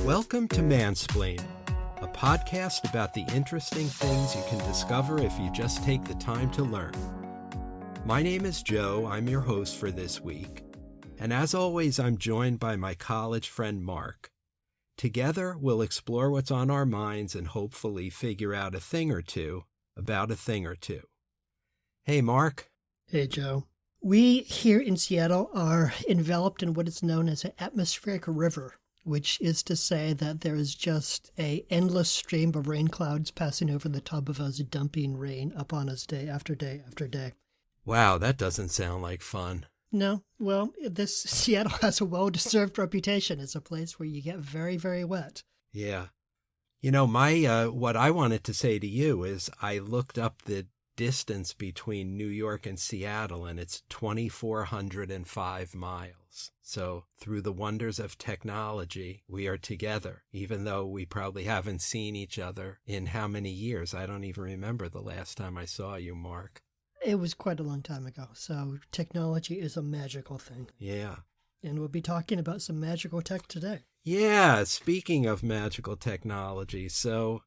Welcome to Mansplain, a podcast about the interesting things you can discover if you just take the time to learn. My name is Joe, I'm your host for this week, and as always I'm joined by my college friend Mark. Together we'll explore what's on our minds and hopefully figure out a thing or two about a thing or two. Hey Mark. Hey Joe. We here in Seattle are enveloped in what is known as an atmospheric river, which is to say that there is just an endless stream of rain clouds passing over the top of us, dumping rain upon us day after day after day. Wow, that doesn't sound like fun. No, well, Seattle has a well-deserved reputation as a place where you get very, very wet. Yeah. You know, what I wanted to say to you is I looked up the distance between New York and Seattle, and it's 2,405 miles. So through the wonders of technology, we are together, even though we probably haven't seen each other in how many years? I don't even remember the last time I saw you, Mark. It was quite a long time ago, so technology is a magical thing. Yeah. And we'll be talking about some magical tech today. Yeah, speaking of magical technology, so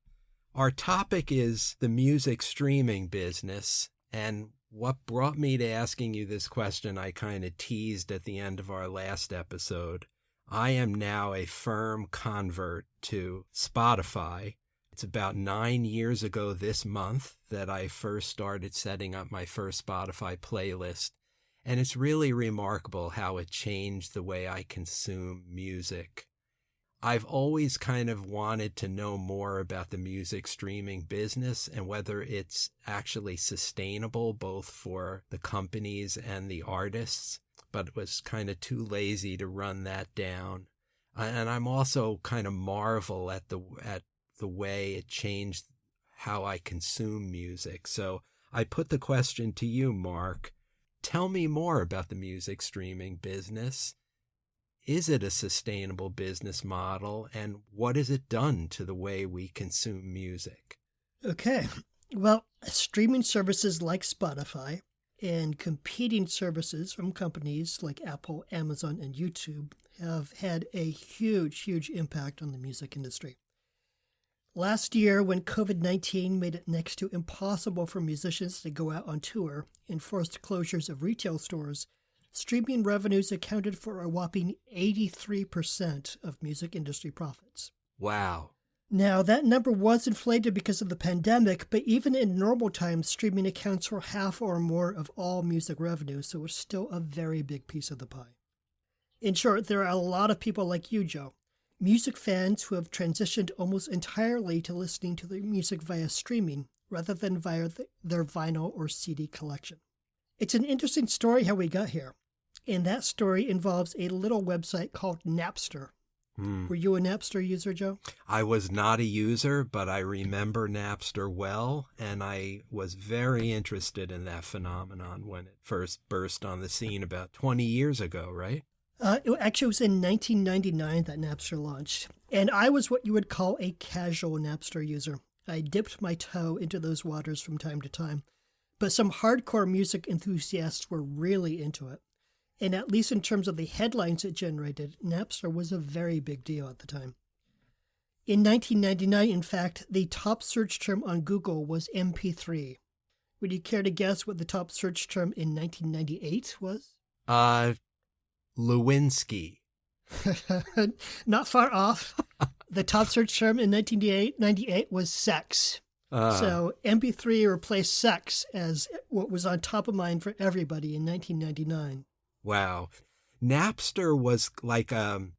our topic is the music streaming business, and what brought me to asking you this question I kind of teased at the end of our last episode. I am now a firm convert to Spotify. It's about 9 years ago this month that I first started setting up my first Spotify playlist, and it's really remarkable how it changed the way I consume music. I've always kind of wanted to know more about the music streaming business and whether it's actually sustainable both for the companies and the artists, but was kind of too lazy to run that down. And I'm also kind of marvel at the way it changed how I consume music. So I put the question to you, Mark. Tell me more about the music streaming business. Is it a sustainable business model, and what has it done to the way we consume music? Okay. Well, streaming services like Spotify and competing services from companies like Apple, Amazon, and YouTube have had a huge, huge impact on the music industry. Last year, when COVID-19 made it next to impossible for musicians to go out on tour and forced closures of retail stores, streaming revenues accounted for a whopping 83% of music industry profits. Wow. Now, that number was inflated because of the pandemic, but even in normal times, streaming accounts for half or more of all music revenue, so it's still a very big piece of the pie. In short, there are a lot of people like you, Joe, music fans who have transitioned almost entirely to listening to their music via streaming rather than via their vinyl or CD collection. It's an interesting story how we got here, and that story involves a little website called Napster. Were you a Napster user, Joe? I was not a user, but I remember Napster well, and I was very interested in that phenomenon when it first burst on the scene about 20 years ago, right? It was in 1999 that Napster launched, and I was what you would call a casual Napster user. I dipped my toe into those waters from time to time, but some hardcore music enthusiasts were really into it. And at least in terms of the headlines it generated, Napster was a very big deal at the time. In 1999, in fact, the top search term on Google was MP3. Would you care to guess what the top search term in 1998 was? Lewinsky. Not far off. The top search term in 1998 was sex. So MP3 replaced sex as what was on top of mind for everybody in 1999. Wow. Napster was like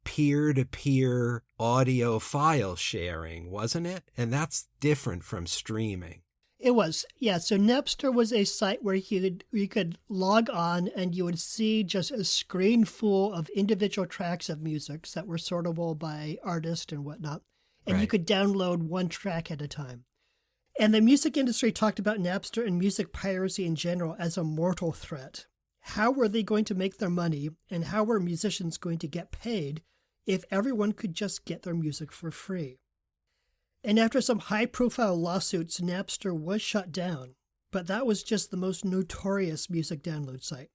peer-to-peer audio file sharing, wasn't it? And that's different from streaming. It was, yeah. So Napster was a site where you could log on and you would see just a screen full of individual tracks of music that were sortable by artist and whatnot. And Right. You could download one track at a time. And the music industry talked about Napster and music piracy in general as a mortal threat. How were they going to make their money, and how were musicians going to get paid if everyone could just get their music for free? And after some high-profile lawsuits, Napster was shut down, but that was just the most notorious music download site.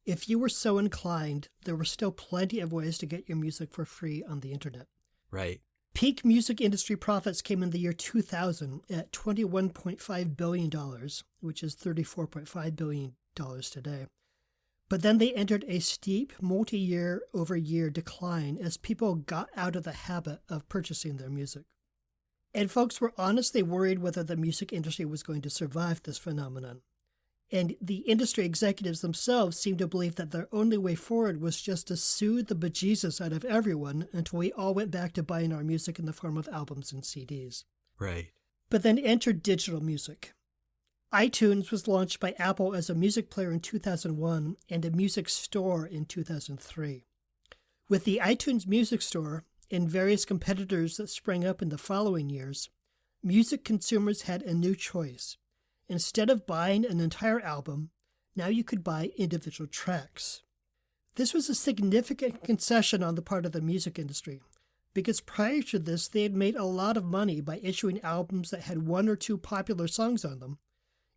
If you were so inclined, there were still plenty of ways to get your music for free on the internet. Right. Peak music industry profits came in the year 2000 at $21.5 billion, which is $34.5 billion today. But then they entered a steep multi-year-over-year decline as people got out of the habit of purchasing their music. And folks were honestly worried whether the music industry was going to survive this phenomenon. And the industry executives themselves seemed to believe that their only way forward was just to soothe the bejesus out of everyone until we all went back to buying our music in the form of albums and CDs. Right. But then entered digital music. iTunes was launched by Apple as a music player in 2001 and a music store in 2003. With the iTunes Music Store and various competitors that sprang up in the following years, music consumers had a new choice. Instead of buying an entire album, now you could buy individual tracks. This was a significant concession on the part of the music industry, because prior to this they had made a lot of money by issuing albums that had one or two popular songs on them.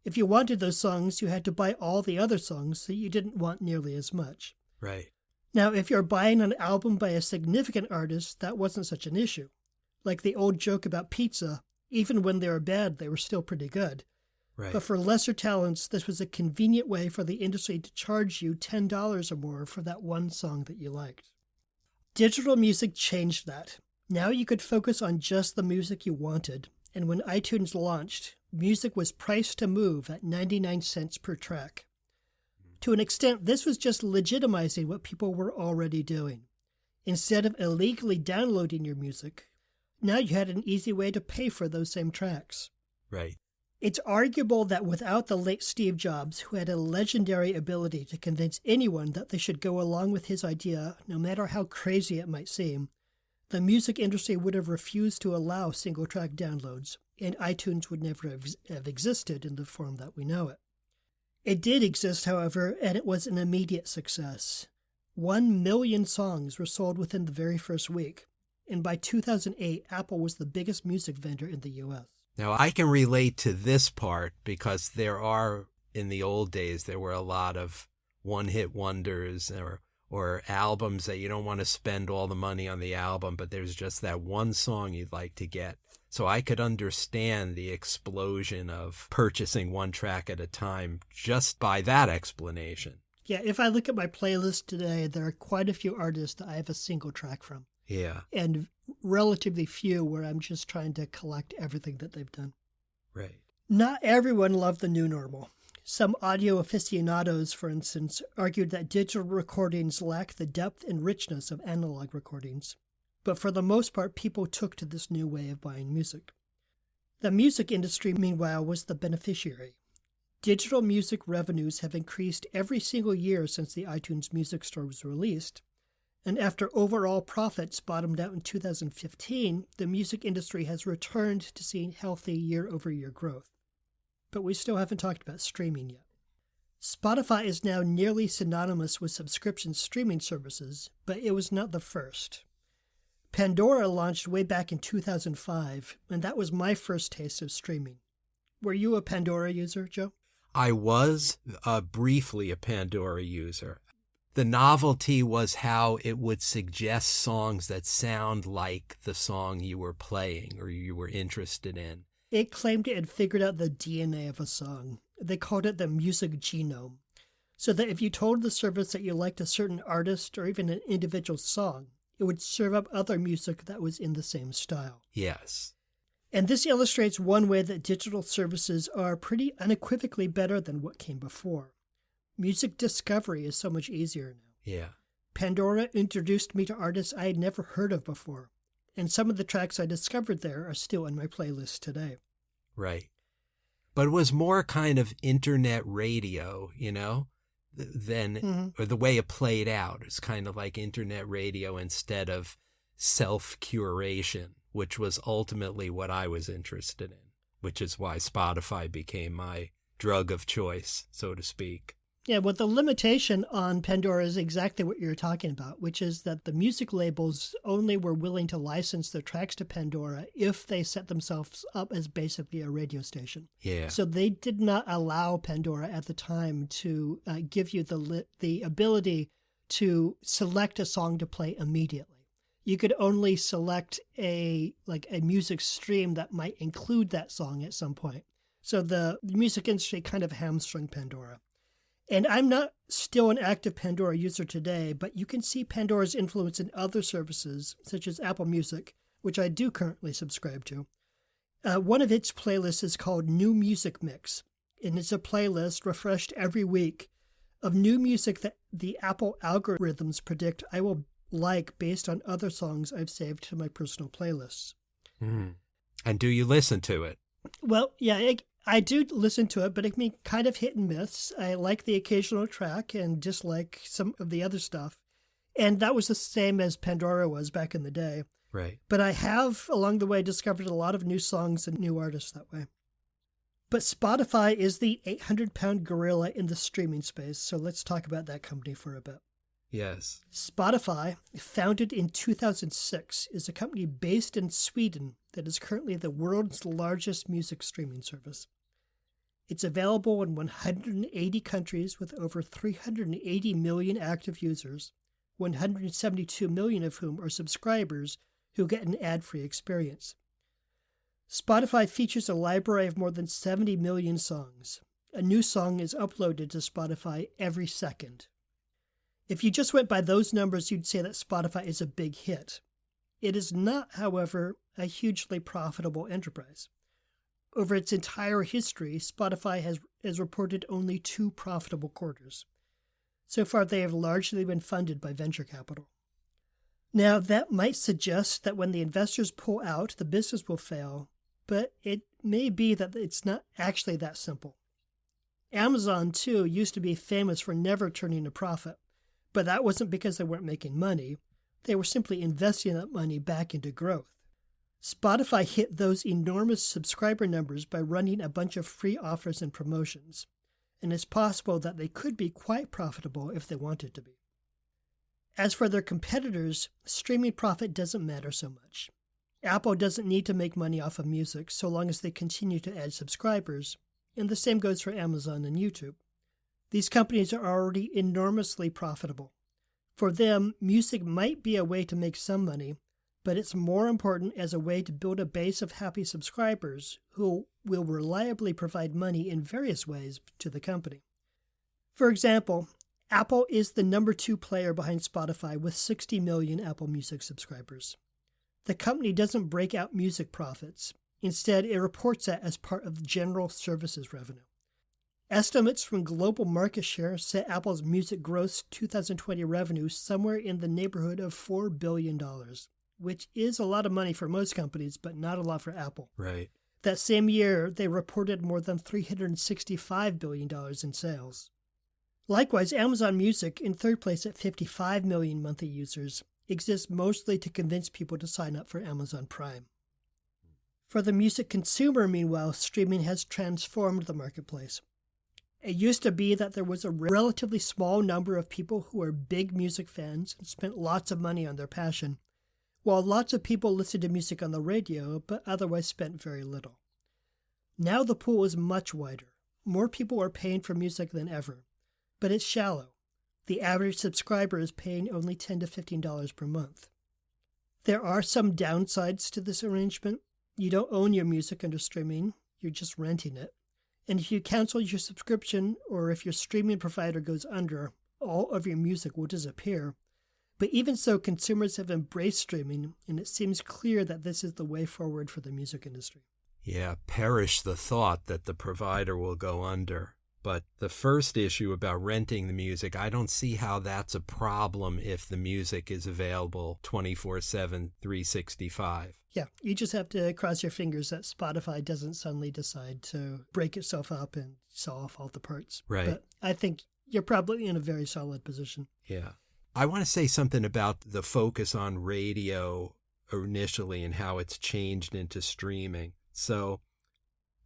If you wanted those songs, you had to buy all the other songs that you didn't want nearly as much. Right. Now, if you're buying an album by a significant artist, that wasn't such an issue. Like the old joke about pizza, even when they were bad, they were still pretty good. Right. But for lesser talents, this was a convenient way for the industry to charge you $10 or more for that one song that you liked. Digital music changed that. Now you could focus on just the music you wanted, and when iTunes launched, music was priced to move at 99 cents per track. To an extent, this was just legitimizing what people were already doing. Instead of illegally downloading your music, now you had an easy way to pay for those same tracks. Right. It's arguable that without the late Steve Jobs, who had a legendary ability to convince anyone that they should go along with his idea, no matter how crazy it might seem, the music industry would have refused to allow single-track downloads, and iTunes would never have existed in the form that we know it. It did exist, however, and it was an immediate success. 1 million songs were sold within the very first week, and by 2008, Apple was the biggest music vendor in the U.S. Now, I can relate to this part because in the old days, there were a lot of one-hit wonders or albums that you don't want to spend all the money on the album, but there's just that one song you'd like to get. So I could understand the explosion of purchasing one track at a time just by that explanation. Yeah, if I look at my playlist today, there are quite a few artists that I have a single track from. Yeah. And relatively few where I'm just trying to collect everything that they've done. Right. Not everyone loved the new normal. Some audio aficionados, for instance, argued that digital recordings lack the depth and richness of analog recordings. But for the most part, people took to this new way of buying music. The music industry, meanwhile, was the beneficiary. Digital music revenues have increased every single year since the iTunes Music Store was released. And after overall profits bottomed out in 2015, the music industry has returned to seeing healthy year-over-year growth. But we still haven't talked about streaming yet. Spotify is now nearly synonymous with subscription streaming services, but it was not the first. Pandora launched way back in 2005, and that was my first taste of streaming. Were you a Pandora user, Joe? I was briefly a Pandora user. The novelty was how it would suggest songs that sound like the song you were playing or you were interested in. It claimed it had figured out the DNA of a song. They called it the music genome. So that if you told the service that you liked a certain artist or even an individual song, it would serve up other music that was in the same style. Yes. And this illustrates one way that digital services are pretty unequivocally better than what came before. Music discovery is so much easier now. Yeah. Pandora introduced me to artists I had never heard of before, and some of the tracks I discovered there are still in my playlist today. Right. But it was more kind of internet radio, than or the way it played out. It's kind of like internet radio instead of self-curation, which was ultimately what I was interested in, which is why Spotify became my drug of choice, so to speak. Yeah, well, the limitation on Pandora is exactly what you're talking about, which is that the music labels only were willing to license their tracks to Pandora if they set themselves up as basically a radio station. Yeah. So they did not allow Pandora at the time to give you the ability to select a song to play immediately. you could only select a music stream that might include that song at some point. So the music industry kind of hamstrung Pandora. And I'm not still an active Pandora user today, but you can see Pandora's influence in other services, such as Apple Music, which I do currently subscribe to. One of its playlists is called New Music Mix, and it's a playlist refreshed every week of new music that the Apple algorithms predict I will like based on other songs I've saved to my personal playlists. Mm. And do you listen to it? Well, yeah, I do listen to it, but it can be kind of hit and miss. I like the occasional track and dislike some of the other stuff. And that was the same as Pandora was back in the day. Right. But I have, along the way, discovered a lot of new songs and new artists that way. But Spotify is the 800-pound gorilla in the streaming space, so let's talk about that company for a bit. Yes. Spotify, founded in 2006, is a company based in Sweden that is currently the world's largest music streaming service. It's available in 180 countries with over 380 million active users, 172 million of whom are subscribers who get an ad-free experience. Spotify features a library of more than 70 million songs. A new song is uploaded to Spotify every second. If you just went by those numbers, you'd say that Spotify is a big hit. It is not, however, a hugely profitable enterprise. Over its entire history, Spotify has reported only 2 profitable quarters. So far, they have largely been funded by venture capital. Now, that might suggest that when the investors pull out, the business will fail, but it may be that it's not actually that simple. Amazon, too, used to be famous for never turning a profit, but that wasn't because they weren't making money. They were simply investing that money back into growth. Spotify hit those enormous subscriber numbers by running a bunch of free offers and promotions, and it's possible that they could be quite profitable if they wanted to be. As for their competitors, streaming profit doesn't matter so much. Apple doesn't need to make money off of music so long as they continue to add subscribers, and the same goes for Amazon and YouTube. These companies are already enormously profitable. For them, music might be a way to make some money, but it's more important as a way to build a base of happy subscribers who will reliably provide money in various ways to the company. For example, Apple is the number 2 player behind Spotify with 60 million Apple Music subscribers. The company doesn't break out music profits. Instead, it reports that as part of general services revenue. Estimates from Global Market Share set Apple's music gross 2020 revenue somewhere in the neighborhood of $4 billion, which is a lot of money for most companies, but not a lot for Apple. Right. That same year, they reported more than $365 billion in sales. Likewise, Amazon Music, in third place at 55 million monthly users, exists mostly to convince people to sign up for Amazon Prime. For the music consumer, meanwhile, streaming has transformed the marketplace. It used to be that there was a relatively small number of people who were big music fans and spent lots of money on their passion, while lots of people listened to music on the radio but otherwise spent very little. Now the pool is much wider. More people are paying for music than ever, but it's shallow. The average subscriber is paying only $10 to $15 per month. There are some downsides to this arrangement. You don't own your music under streaming, you're just renting it. And if you cancel your subscription or if your streaming provider goes under, all of your music will disappear. But even so, consumers have embraced streaming, and it seems clear that this is the way forward for the music industry. Yeah, perish the thought that the provider will go under. But the first issue about renting the music, I don't see how that's a problem if the music is available 24/7, 365. Yeah, you just have to cross your fingers that Spotify doesn't suddenly decide to break itself up and sell off all the parts. Right. But I think you're probably in a very solid position. Yeah. I want to say something about the focus on radio initially and how it's changed into streaming. So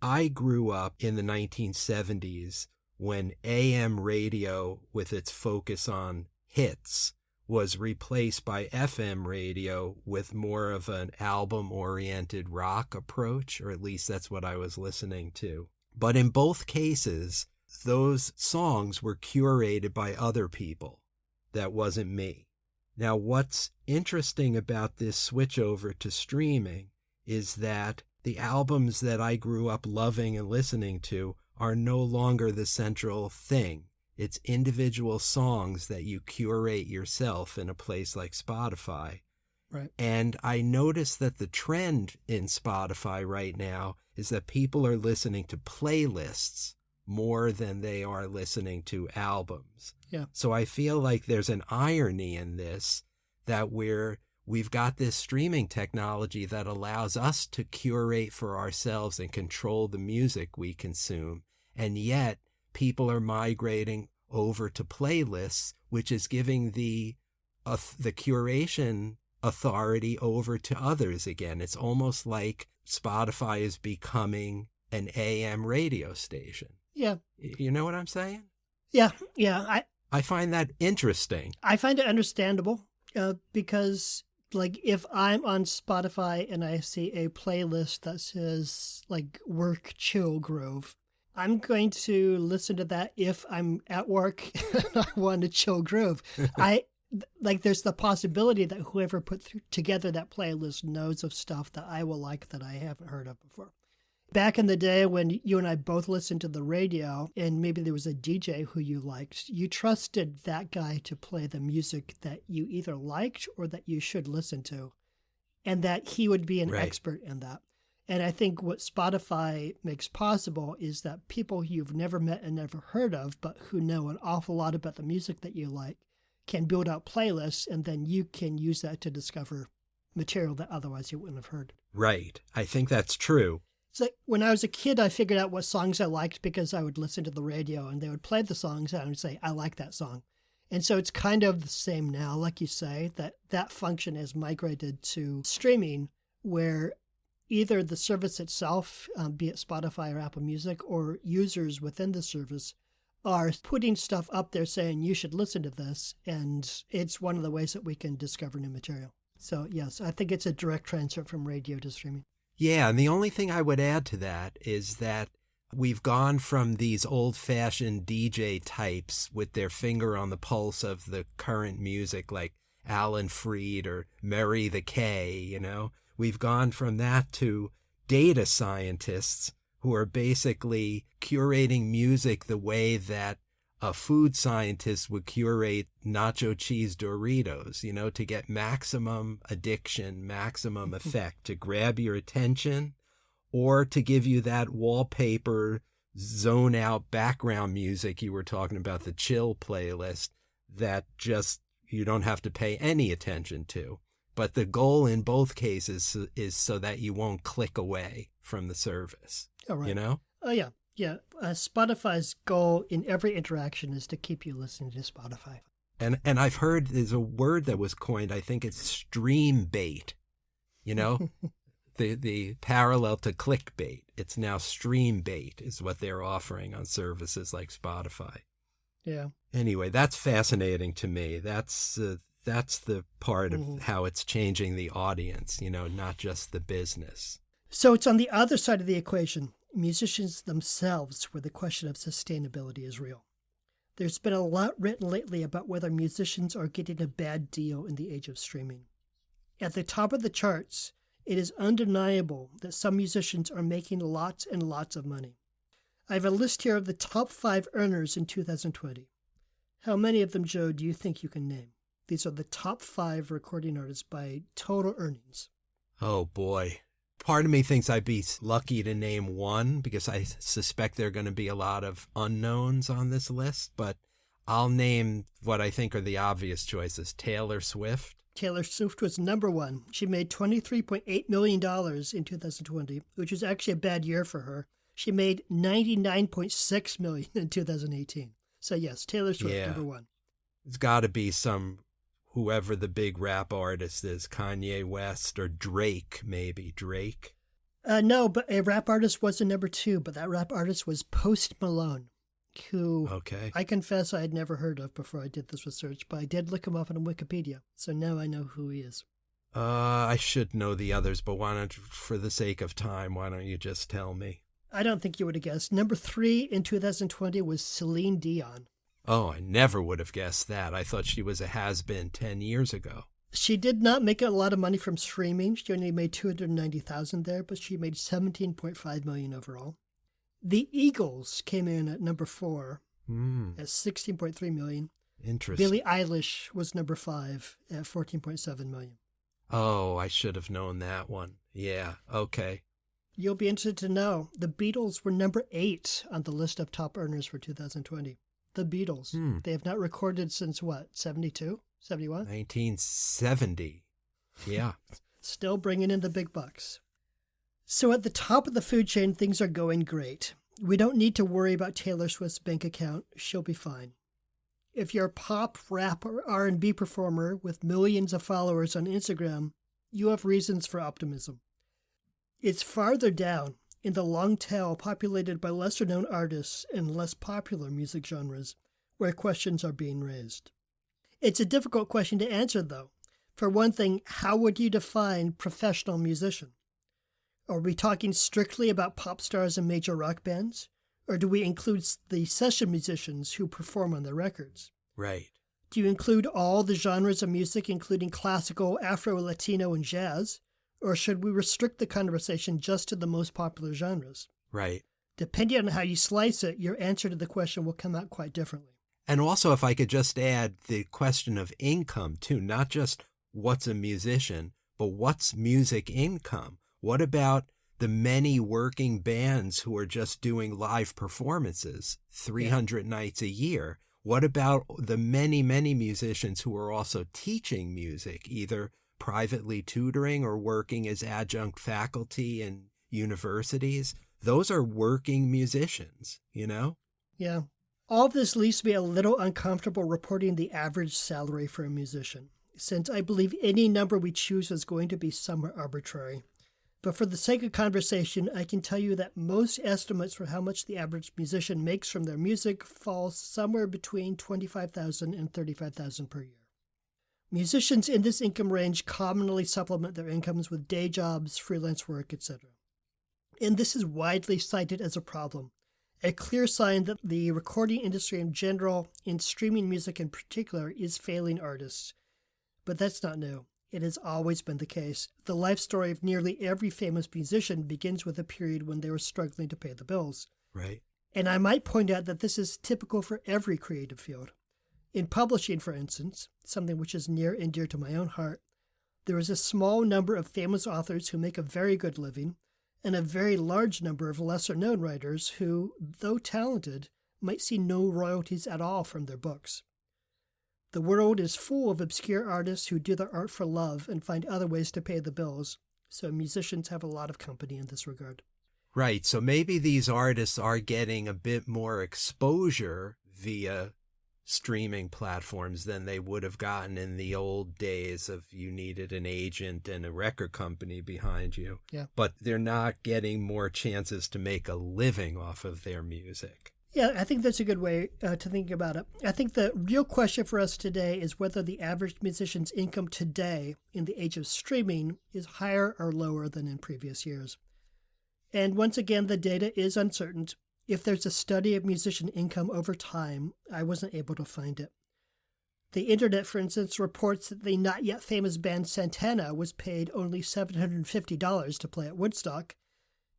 I grew up in the 1970s when AM radio, with its focus on hits, was replaced by FM radio with more of an album-oriented rock approach, or at least that's what I was listening to. But in both cases, those songs were curated by other people. That wasn't me. Now, what's interesting about this switch over to streaming is that the albums that I grew up loving and listening to are no longer the central thing. It's individual songs that you curate yourself in a place like Spotify. Right. And I notice that the trend in Spotify right now is that people are listening to playlists more than they are listening to albums. Yeah. So I feel like there's an irony in this, that we've got this streaming technology that allows us to curate for ourselves and control the music we consume. And yet people are migrating over to playlists, which is giving the curation authority over to others again. It's almost like Spotify is becoming an AM radio station. Yeah. You know what I'm saying? Yeah. I find that interesting. I find it understandable because, like, if I'm on Spotify and I see a playlist that says, like, work chill groove, I'm going to listen to that if I'm at work and I want to chill groove. There's the possibility that whoever put together that playlist knows of stuff that I will like that I haven't heard of before. Back in the day when you and I both listened to the radio and maybe there was a DJ who you liked, you trusted that guy to play the music that you either liked or that you should listen to, and that he would be an expert in that. And I think what Spotify makes possible is that people you've never met and never heard of, but who know an awful lot about the music that you like, can build out playlists, and then you can use that to discover material that otherwise you wouldn't have heard. Right. I think that's true. So when I was a kid, I figured out what songs I liked because I would listen to the radio and they would play the songs and I would say, I like that song. And so it's kind of the same now, like you say, that function has migrated to streaming, where either the service itself, be it Spotify or Apple Music, or users within the service are putting stuff up there saying you should listen to this. And it's one of the ways that we can discover new material. So yes, I think it's a direct transfer from radio to streaming. Yeah, and the only thing I would add to that is that we've gone from these old-fashioned DJ types with their finger on the pulse of the current music, like Alan Freed or Murray the K, you know. We've gone from that to data scientists who are basically curating music the way that a food scientist would curate nacho cheese Doritos, you know, to get maximum addiction, maximum effect, to grab your attention, or to give you that wallpaper, zone out background music you were talking about, the chill playlist, that just you don't have to pay any attention to. But the goal in both cases is so that you won't click away from the service, you know? Oh, yeah. Yeah, Spotify's goal in every interaction is to keep you listening to Spotify. And I've heard there's a word that was coined, I think it's stream bait, you know, the parallel to clickbait. It's now stream bait is what they're offering on services like Spotify. Yeah. Anyway, that's fascinating to me. That's the part of how it's changing the audience, you know, not just the business. So it's on the other side of the equation. Musicians themselves, where the question of sustainability is real. There's been a lot written lately about whether musicians are getting a bad deal in the age of streaming. At the top of the charts, it is undeniable that some musicians are making lots and lots of money. I have a list here of the top 5 earners in 2020. How many of them, Joe, do you think you can name? These are the top 5 recording artists by total earnings. Oh, boy. Part of me thinks I'd be lucky to name one because I suspect there are going to be a lot of unknowns on this list, but I'll name what I think are the obvious choices. Taylor Swift. Taylor Swift was number 1. She made $23.8 million in 2020, which was actually a bad year for her. She made $99.6 million in 2018. So yes, Taylor Swift, number 1. It's got to be whoever the big rap artist is, Kanye West or Drake, maybe. Drake? No, but a rap artist was a number 2, but that rap artist was Post Malone, who I confess I had never heard of before I did this research, but I did look him up on Wikipedia, so now I know who he is. I should know the others, but for the sake of time, why don't you just tell me? I don't think you would have guessed. Number 3 in 2020 was Celine Dion. Oh, I never would have guessed that. I thought she was a has-been 10 years ago. She did not make a lot of money from streaming. She only made $290,000 there, but she made $17.5 million overall. The Eagles came in at number 4 at $16.3 million. Interesting. Billie Eilish was number 5 at $14.7 million. Oh, I should have known that one. Yeah, okay. You'll be interested to know the Beatles were number 8 on the list of top earners for 2020. The Beatles. They have not recorded since what, 72? 71? 1970. Yeah. Still bringing in the big bucks. So at the top of the food chain, things are going great. We don't need to worry about Taylor Swift's bank account. She'll be fine. If you're a pop, rap, or R&B performer with millions of followers on Instagram, you have reasons for optimism. It's farther down in the long tail populated by lesser-known artists and less popular music genres where questions are being raised. It's a difficult question to answer, though. For one thing, how would you define professional musician? Are we talking strictly about pop stars and major rock bands? Or do we include the session musicians who perform on their records? Right. Do you include all the genres of music, including classical, Afro-Latino, and jazz? Or should we restrict the conversation just to the most popular genres? Right. Depending on how you slice it, your answer to the question will come out quite differently. And also, if I could just add the question of income, too, not just what's a musician, but what's music income? What about the many working bands who are just doing live performances 300 nights a year? What about the many, many musicians who are also teaching music, either privately tutoring or working as adjunct faculty in universities? Those are working musicians, you know? Yeah. All of this leaves me a little uncomfortable reporting the average salary for a musician, since I believe any number we choose is going to be somewhat arbitrary. But for the sake of conversation, I can tell you that most estimates for how much the average musician makes from their music fall somewhere between $25,000 and $35,000 per year. Musicians in this income range commonly supplement their incomes with day jobs, freelance work, etc. And this is widely cited as a problem, a clear sign that the recording industry in general, and streaming music in particular, is failing artists. But that's not new. It has always been the case. The life story of nearly every famous musician begins with a period when they were struggling to pay the bills. Right. And I might point out that this is typical for every creative field. In publishing, for instance, something which is near and dear to my own heart, there is a small number of famous authors who make a very good living, and a very large number of lesser-known writers who, though talented, might see no royalties at all from their books. The world is full of obscure artists who do their art for love and find other ways to pay the bills, so musicians have a lot of company in this regard. Right, so maybe these artists are getting a bit more exposure via streaming platforms than they would have gotten in the old days of you needed an agent and a record company behind you. Yeah. But they're not getting more chances to make a living off of their music. Yeah, I think that's a good way to think about it. I think the real question for us today is whether the average musician's income today, in the age of streaming, is higher or lower than in previous years. And once again, the data is uncertain. If there's a study of musician income over time, I wasn't able to find it. The internet, for instance, reports that the not yet famous band Santana was paid only $750 to play at Woodstock,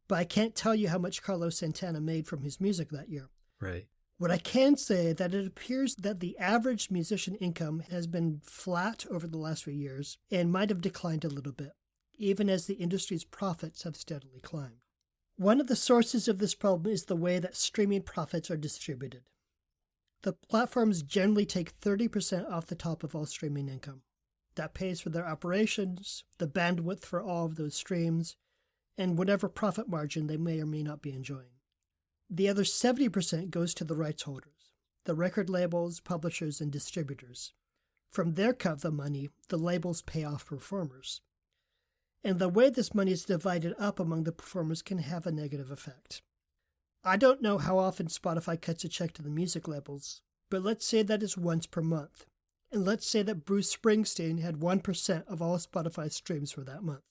but I can't tell you how much Carlos Santana made from his music that year. Right. What I can say that it appears that the average musician income has been flat over the last few years and might have declined a little bit, even as the industry's profits have steadily climbed. One of the sources of this problem is the way that streaming profits are distributed. The platforms generally take 30% off the top of all streaming income. That pays for their operations, the bandwidth for all of those streams, and whatever profit margin they may or may not be enjoying. The other 70% goes to the rights holders, the record labels, publishers, and distributors. From their cut of the money, the labels pay off performers. And the way this money is divided up among the performers can have a negative effect. I don't know how often Spotify cuts a check to the music labels, but let's say that is once per month. And let's say that Bruce Springsteen had 1% of all Spotify streams for that month.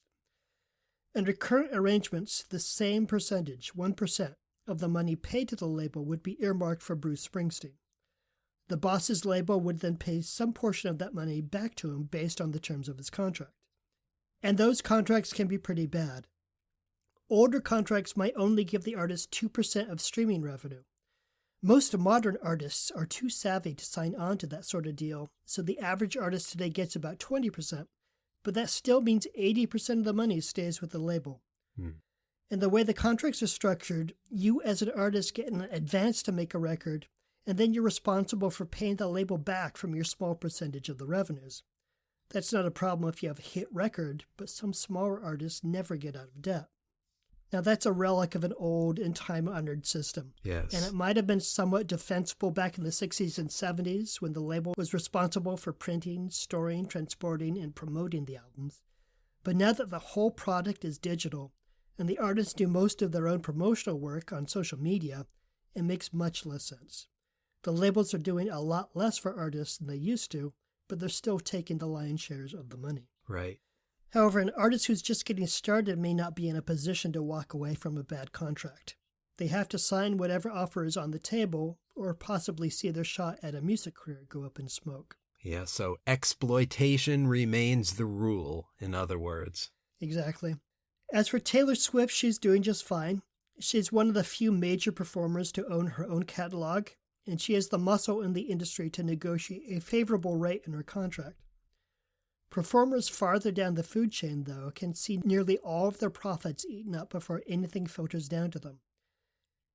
Under current arrangements, the same percentage, 1%, of the money paid to the label would be earmarked for Bruce Springsteen. The boss's label would then pay some portion of that money back to him based on the terms of his contract. And those contracts can be pretty bad. Older contracts might only give the artist 2% of streaming revenue. Most modern artists are too savvy to sign on to that sort of deal, so the average artist today gets about 20%, but that still means 80% of the money stays with the label. And the way the contracts are structured, you as an artist get an advance to make a record, and then you're responsible for paying the label back from your small percentage of the revenues. That's not a problem if you have a hit record, but some smaller artists never get out of debt. Now, that's a relic of an old and time-honored system. Yes. And it might have been somewhat defensible back in the 60s and 70s when the label was responsible for printing, storing, transporting, and promoting the albums. But now that the whole product is digital, and the artists do most of their own promotional work on social media, it makes much less sense. The labels are doing a lot less for artists than they used to, but they're still taking the lion's shares of the money. Right. However, an artist who's just getting started may not be in a position to walk away from a bad contract. They have to sign whatever offer is on the table, or possibly see their shot at a music career go up in smoke. Yeah, so exploitation remains the rule, in other words. Exactly. As for Taylor Swift, she's doing just fine. She's one of the few major performers to own her own catalog, and she has the muscle in the industry to negotiate a favorable rate in her contract. Performers farther down the food chain, though, can see nearly all of their profits eaten up before anything filters down to them.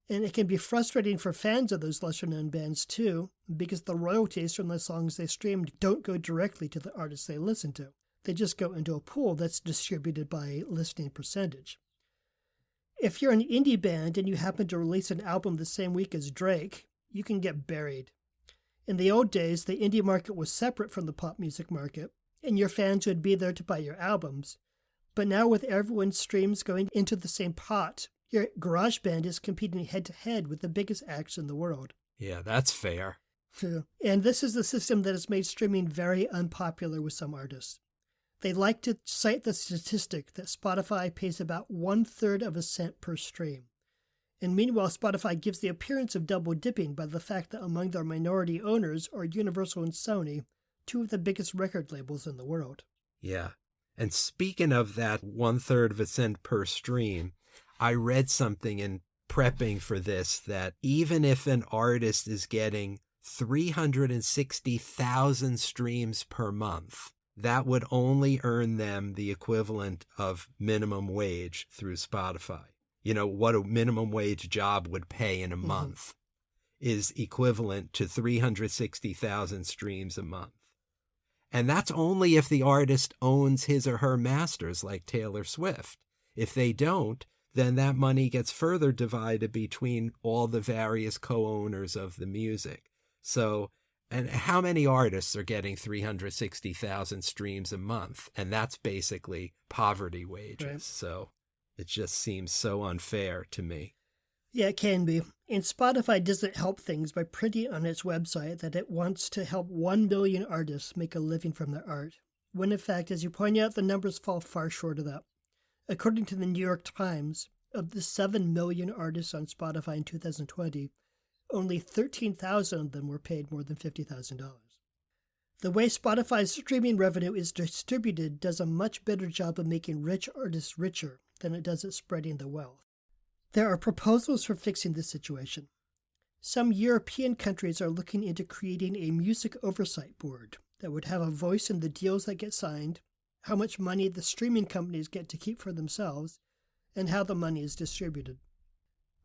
And it can be frustrating for fans of those lesser-known bands, too, because the royalties from the songs they streamed don't go directly to the artists they listen to. They just go into a pool that's distributed by listening percentage. If you're an indie band and you happen to release an album the same week as Drake, you can get buried. In the old days, the indie market was separate from the pop music market, and your fans would be there to buy your albums. But now with everyone's streams going into the same pot, your garage band is competing head-to-head with the biggest acts in the world. Yeah, that's fair. And this is the system that has made streaming very unpopular with some artists. They like to cite the statistic that Spotify pays about 1/3 of a cent per stream. And meanwhile, Spotify gives the appearance of double dipping by the fact that among their minority owners are Universal and Sony, two of the biggest record labels in the world. Yeah. And speaking of that 1/3 of a cent per stream, I read something in prepping for this that even if an artist is getting 360,000 streams per month, that would only earn them the equivalent of minimum wage through Spotify. You know, what a minimum wage job would pay in a month is equivalent to 360,000 streams a month. And that's only if the artist owns his or her masters like Taylor Swift. If they don't, then that money gets further divided between all the various co-owners of the music. So, and how many artists are getting 360,000 streams a month? And that's basically poverty wages. Right. So it just seems so unfair to me. Yeah, it can be. And Spotify doesn't help things by printing on its website that it wants to help 1 million artists make a living from their art, when in fact, as you point out, the numbers fall far short of that. According to the New York Times, of the 7 million artists on Spotify in 2020, only 13,000 of them were paid more than $50,000. The way Spotify's streaming revenue is distributed does a much better job of making rich artists richer than it does at spreading the wealth. There are proposals for fixing this situation. Some European countries are looking into creating a music oversight board that would have a voice in the deals that get signed, how much money the streaming companies get to keep for themselves, and how the money is distributed.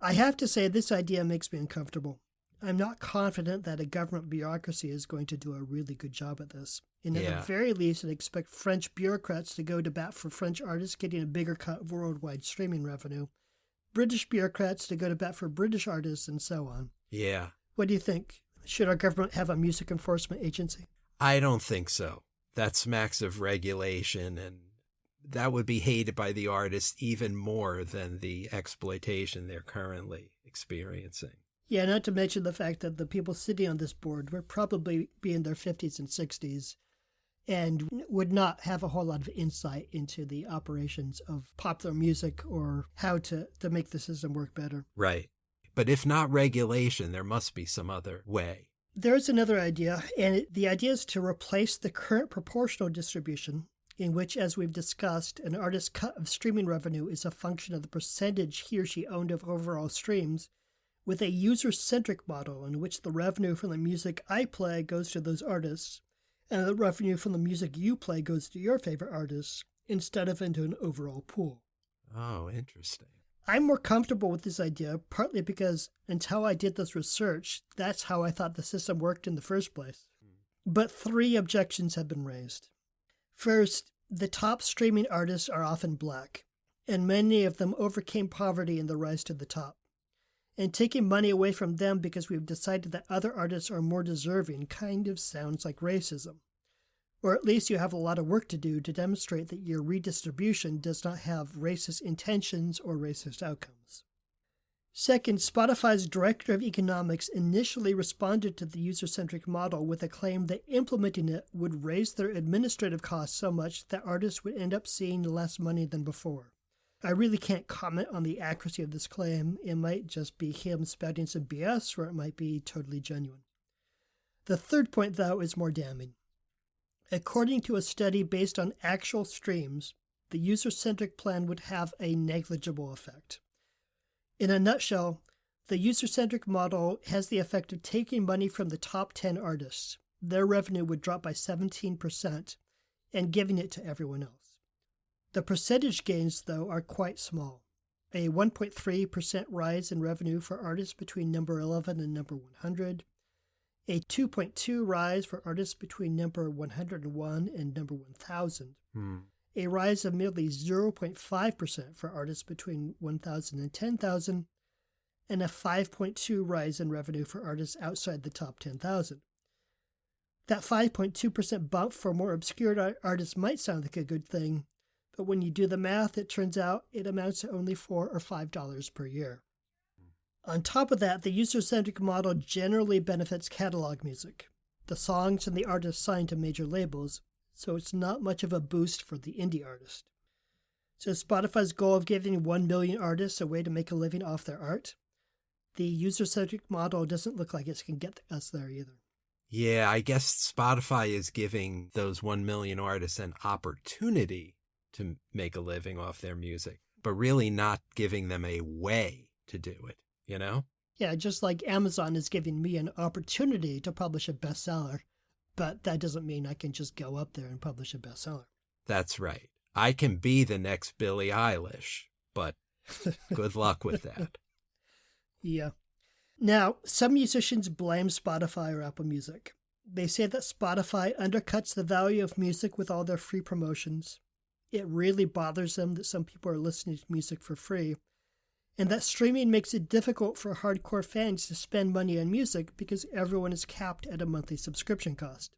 I have to say this idea makes me uncomfortable. I'm not confident that a government bureaucracy is going to do a really good job at this. And at the very least, I'd expect French bureaucrats to go to bat for French artists getting a bigger cut of worldwide streaming revenue, British bureaucrats to go to bat for British artists, and so on. Yeah. What do you think? Should our government have a music enforcement agency? I don't think so. That smacks of regulation, and that would be hated by the artists even more than the exploitation they're currently experiencing. Yeah, not to mention the fact that the people sitting on this board would probably be in their 50s and 60s and would not have a whole lot of insight into the operations of popular music or how to make the system work better. Right. But if not regulation, there must be some other way. There's another idea, and the idea is to replace the current proportional distribution, in which, as we've discussed, an artist's cut of streaming revenue is a function of the percentage he or she owned of overall streams, with a user-centric model in which the revenue from the music I play goes to those artists, and the revenue from the music you play goes to your favorite artists, instead of into an overall pool. Oh, interesting. I'm more comfortable with this idea, partly because until I did this research, that's how I thought the system worked in the first place. But 3 objections have been raised. First, the top streaming artists are often black, and many of them overcame poverty in the rise to the top. And taking money away from them because we've decided that other artists are more deserving kind of sounds like racism. Or at least you have a lot of work to do to demonstrate that your redistribution does not have racist intentions or racist outcomes. Second, Spotify's director of economics initially responded to the user-centric model with a claim that implementing it would raise their administrative costs so much that artists would end up seeing less money than before. I really can't comment on the accuracy of this claim. It might just be him spouting some BS, or it might be totally genuine. The third point, though, is more damning. According to a study based on actual streams, the user-centric plan would have a negligible effect. In a nutshell, the user-centric model has the effect of taking money from the top 10 artists. Their revenue would drop by 17%, and giving it to everyone else. The percentage gains, though, are quite small. A 1.3% rise in revenue for artists between number 11 and number 100, a 2.2% rise for artists between number 101 and number 1000, a rise of merely 0.5% for artists between 1,000 and 10,000, and a 5.2% rise in revenue for artists outside the top 10,000. That 5.2% bump for more obscure artists might sound like a good thing, but when you do the math, it turns out it amounts to only $4 or $5 per year. On top of that, the user-centric model generally benefits catalog music, the songs and the artists signed to major labels, so it's not much of a boost for the indie artist. So Spotify's goal of giving 1 million artists a way to make a living off their art, the user-centric model doesn't look like it can get us there either. Yeah, I guess Spotify is giving those 1 million artists an opportunity to make a living off their music, but really not giving them a way to do it, you know? Yeah, just like Amazon is giving me an opportunity to publish a bestseller, but that doesn't mean I can just go up there and publish a bestseller. That's right. I can be the next Billie Eilish, but good luck with that. Yeah. Now, some musicians blame Spotify or Apple Music. They say that Spotify undercuts the value of music with all their free promotions. It really bothers them that some people are listening to music for free, and that streaming makes it difficult for hardcore fans to spend money on music because everyone is capped at a monthly subscription cost.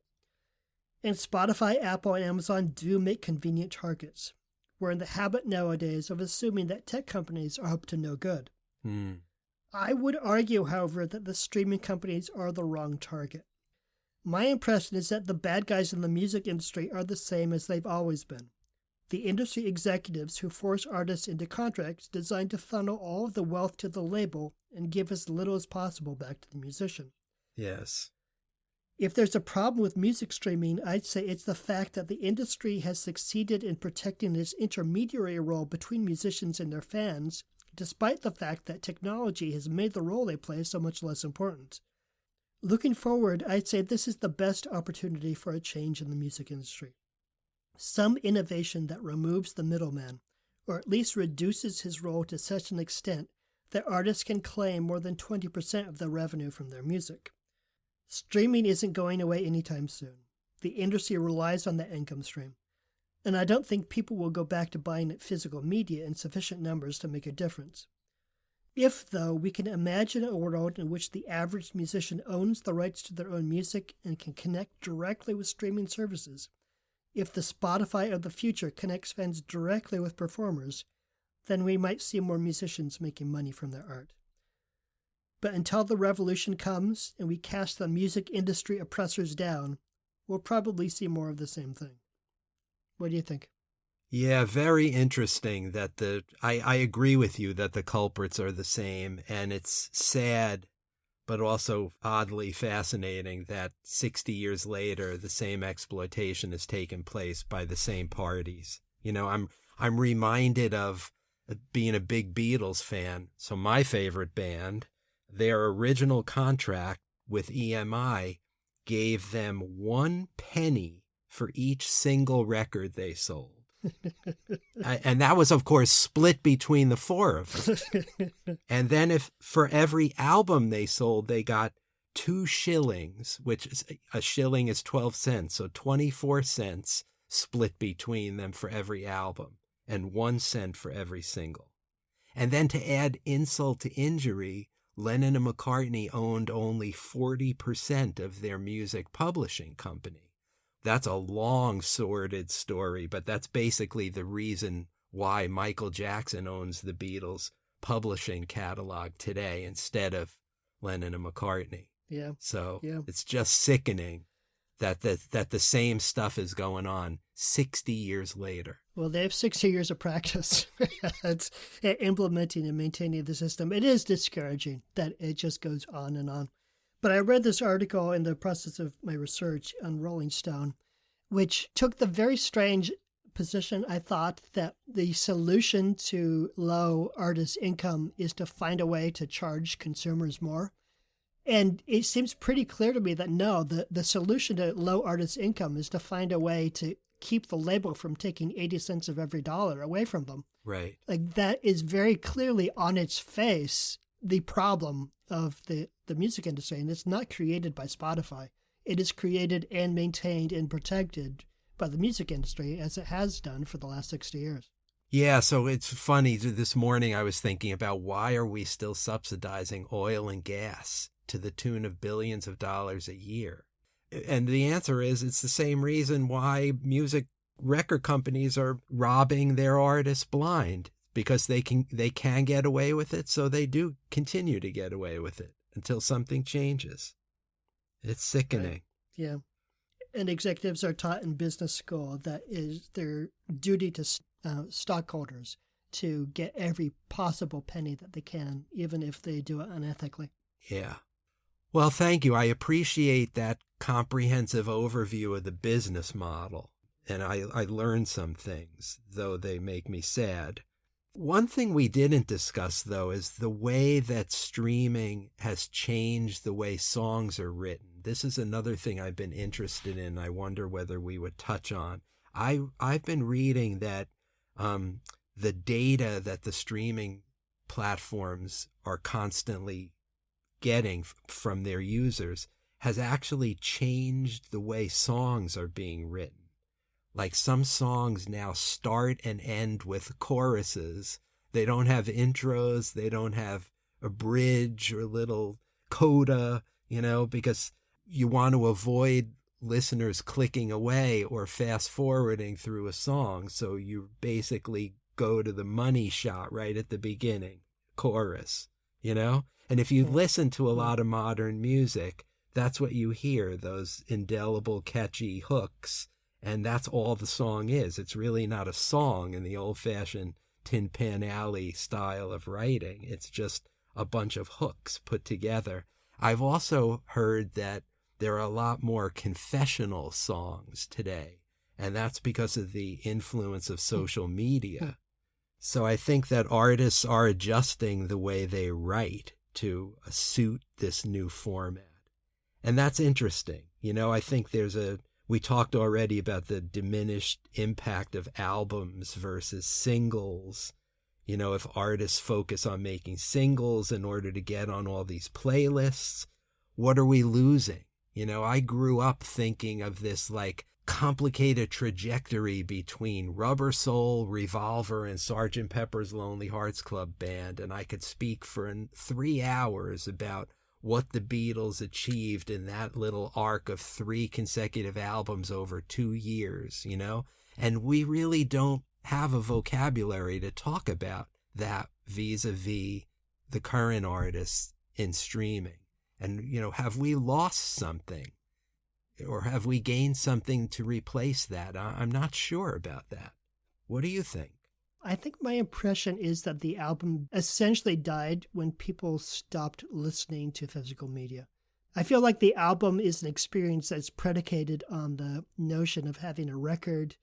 And Spotify, Apple, and Amazon do make convenient targets. We're in the habit nowadays of assuming that tech companies are up to no good. I would argue, however, that the streaming companies are the wrong target. My impression is that the bad guys in the music industry are the same as they've always been. The industry executives who force artists into contracts designed to funnel all of the wealth to the label and give as little as possible back to the musician. Yes. If there's a problem with music streaming, I'd say it's the fact that the industry has succeeded in protecting its intermediary role between musicians and their fans, despite the fact that technology has made the role they play so much less important. Looking forward, I'd say this is the best opportunity for a change in the music industry. Some innovation that removes the middleman, or at least reduces his role to such an extent that artists can claim more than 20% of the revenue from their music. Streaming isn't going away anytime soon. The industry relies on that income stream, and I don't think people will go back to buying physical media in sufficient numbers to make a difference. If, though, we can imagine a world in which the average musician owns the rights to their own music and can connect directly with streaming services, if the Spotify of the future connects fans directly with performers, then we might see more musicians making money from their art. But until the revolution comes and we cast the music industry oppressors down, we'll probably see more of the same thing. What do you think? Yeah, very interesting that I agree with you that the culprits are the same, and it's sad, but also oddly fascinating that 60 years later, the same exploitation has taken place by the same parties. You know, I'm reminded of being a big Beatles fan. So my favorite band, their original contract with EMI gave them 1 penny for each single record they sold. And that was, of course, split between the 4 of them. And then if for every album they sold, they got 2 shillings, which is, a shilling is 12 cents. So 24 cents split between them for every album and 1 cent for every single. And then to add insult to injury, Lennon and McCartney owned only 40% of their music publishing company. That's a long, sordid story, but that's basically the reason why Michael Jackson owns the Beatles publishing catalog today instead of Lennon and McCartney. Yeah. So yeah. It's just sickening that the same stuff is going on 60 years later. Well, they have 60 years of practice at implementing and maintaining the system. It is discouraging that it just goes on and on. But I read this article in the process of my research on Rolling Stone, which took the very strange position, I thought, that the solution to low artist income is to find a way to charge consumers more. And it seems pretty clear to me that no, the solution to low artist income is to find a way to keep the label from taking 80 cents of every dollar away from them. Right. Like that is very clearly on its face the problem of the music industry, and it's not created by Spotify. It is created and maintained and protected by the music industry, as it has done for the last 60 years. Yeah, so it's funny. This morning I was thinking about why are we still subsidizing oil and gas to the tune of billions of dollars a year? And the answer is it's the same reason why music record companies are robbing their artists blind, because they can get away with it, so they do continue to get away with it until something changes. It's sickening. Right. Yeah. And executives are taught in business school that is their duty to stockholders to get every possible penny that they can, even if they do it unethically. Yeah. Well, thank you. I appreciate that comprehensive overview of the business model. And I learned some things, though they make me sad. One thing we didn't discuss, though, is the way that streaming has changed the way songs are written. This is another thing I've been interested in. I wonder whether we would touch on. I've been reading that the data that the streaming platforms are constantly getting from their users has actually changed the way songs are being written. Like some songs now start and end with choruses. They don't have intros. They don't have a bridge or little coda, because you want to avoid listeners clicking away or fast forwarding through a song. So you basically go to the money shot right at the beginning, chorus, And if you listen to a lot of modern music, that's what you hear, those indelible, catchy hooks. And that's all the song is. It's really not a song in the old-fashioned Tin Pan Alley style of writing. It's just a bunch of hooks put together. I've also heard that there are a lot more confessional songs today, and that's because of the influence of social media. So I think that artists are adjusting the way they write to suit this new format. And that's interesting. I think we talked already about the diminished impact of albums versus singles. If artists focus on making singles in order to get on all these playlists, what are we losing? I grew up thinking of this like complicated trajectory between Rubber Soul, Revolver, and Sgt. Pepper's Lonely Hearts Club Band, and I could speak for 3 hours about what the Beatles achieved in that little arc of 3 consecutive albums over 2 years, And we really don't have a vocabulary to talk about that vis-a-vis the current artists in streaming. And, have we lost something? Or have we gained something to replace that? I'm not sure about that. What do you think? I think my impression is that the album essentially died when people stopped listening to physical media. I feel like the album is an experience that's predicated on the notion of having a record,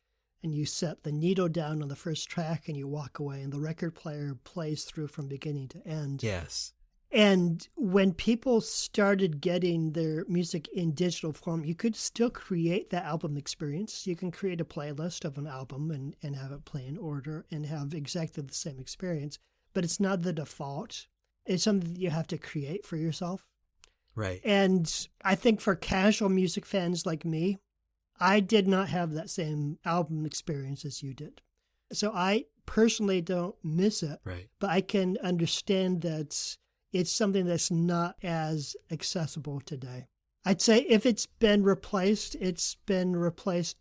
and you set the needle down on the first track and you walk away, and the record player plays through from beginning to end. Yes. And when people started getting their music in digital form, you could still create that album experience. You can create a playlist of an album and have it play in order and have exactly the same experience, but it's not the default. It's something that you have to create for yourself. Right. And I think for casual music fans like me, I did not have that same album experience as you did. So I personally don't miss it, right. But I can understand that it's something that's not as accessible today. I'd say if it's been replaced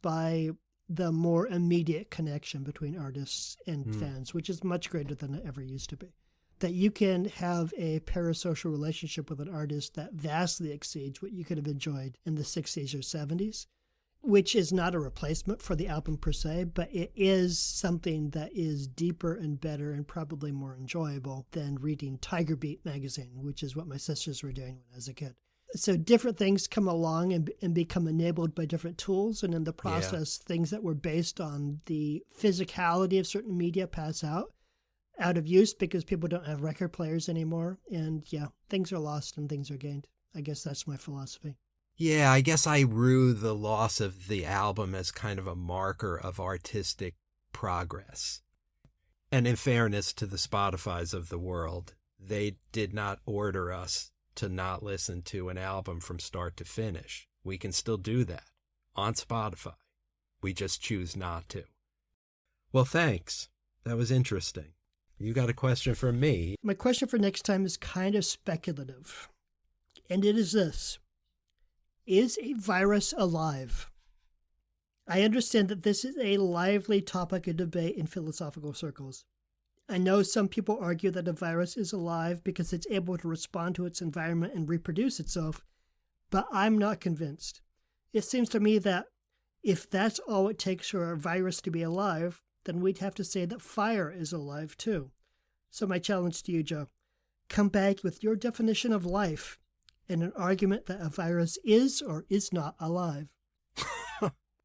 by the more immediate connection between artists and fans, which is much greater than it ever used to be. That you can have a parasocial relationship with an artist that vastly exceeds what you could have enjoyed in the 60s or 70s, which is not a replacement for the album per se, but it is something that is deeper and better and probably more enjoyable than reading Tiger Beat magazine, which is what my sisters were doing when I was a kid. So different things come along and become enabled by different tools, and in the process, things that were based on the physicality of certain media pass out of use because people don't have record players anymore. And things are lost and things are gained. I guess that's my philosophy. Yeah, I guess I rue the loss of the album as kind of a marker of artistic progress. And in fairness to the Spotifys of the world, they did not order us to not listen to an album from start to finish. We can still do that on Spotify. We just choose not to. Well, thanks. That was interesting. You got a question for me? My question for next time is kind of speculative. And it is this. Is a virus alive? I understand that this is a lively topic of debate in philosophical circles. I know some people argue that a virus is alive because it's able to respond to its environment and reproduce itself, but I'm not convinced. It seems to me that if that's all it takes for a virus to be alive, then we'd have to say that fire is alive too. So my challenge to you, Joe, come back with your definition of life in an argument that a virus is or is not alive.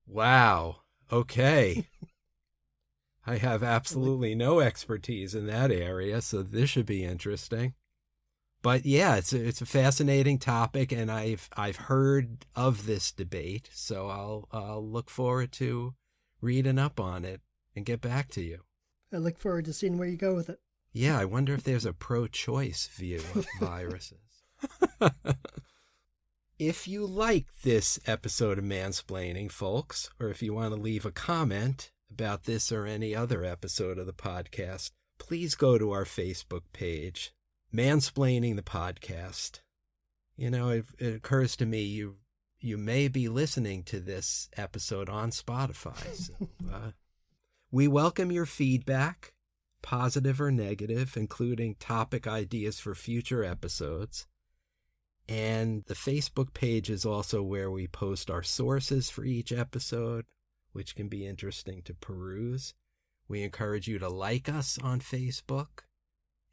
Wow. Okay. I have absolutely no expertise in that area, so this should be interesting. But yeah, it's a fascinating topic, and I've heard of this debate, so I'll look forward to reading up on it and get back to you. I look forward to seeing where you go with it. Yeah, I wonder if there's a pro-choice view of viruses. If you like this episode of Mansplaining, folks, or if you want to leave a comment about this or any other episode of the podcast, please go to our Facebook page, Mansplaining the Podcast. You know, it occurs to me you may be listening to this episode on Spotify. So, we welcome your feedback, positive or negative, including topic ideas for future episodes. And the Facebook page is also where we post our sources for each episode, which can be interesting to peruse. We encourage you to like us on Facebook,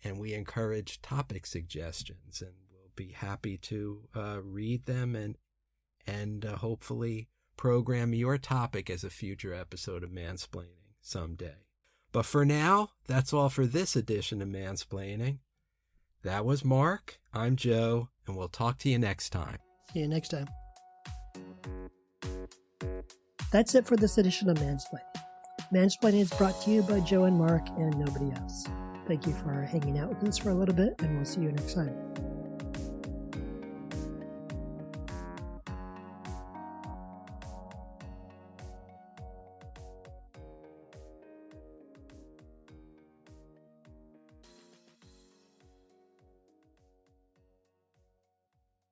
and we encourage topic suggestions, and we'll be happy to read them and hopefully program your topic as a future episode of Mansplaining someday. But for now, that's all for this edition of Mansplaining. That was Mark. I'm Joe, and we'll talk to you next time. See you next time. That's it for this edition of Mansplaining. Mansplaining is brought to you by Joe and Mark and nobody else. Thank you for hanging out with us for a little bit, and we'll see you next time.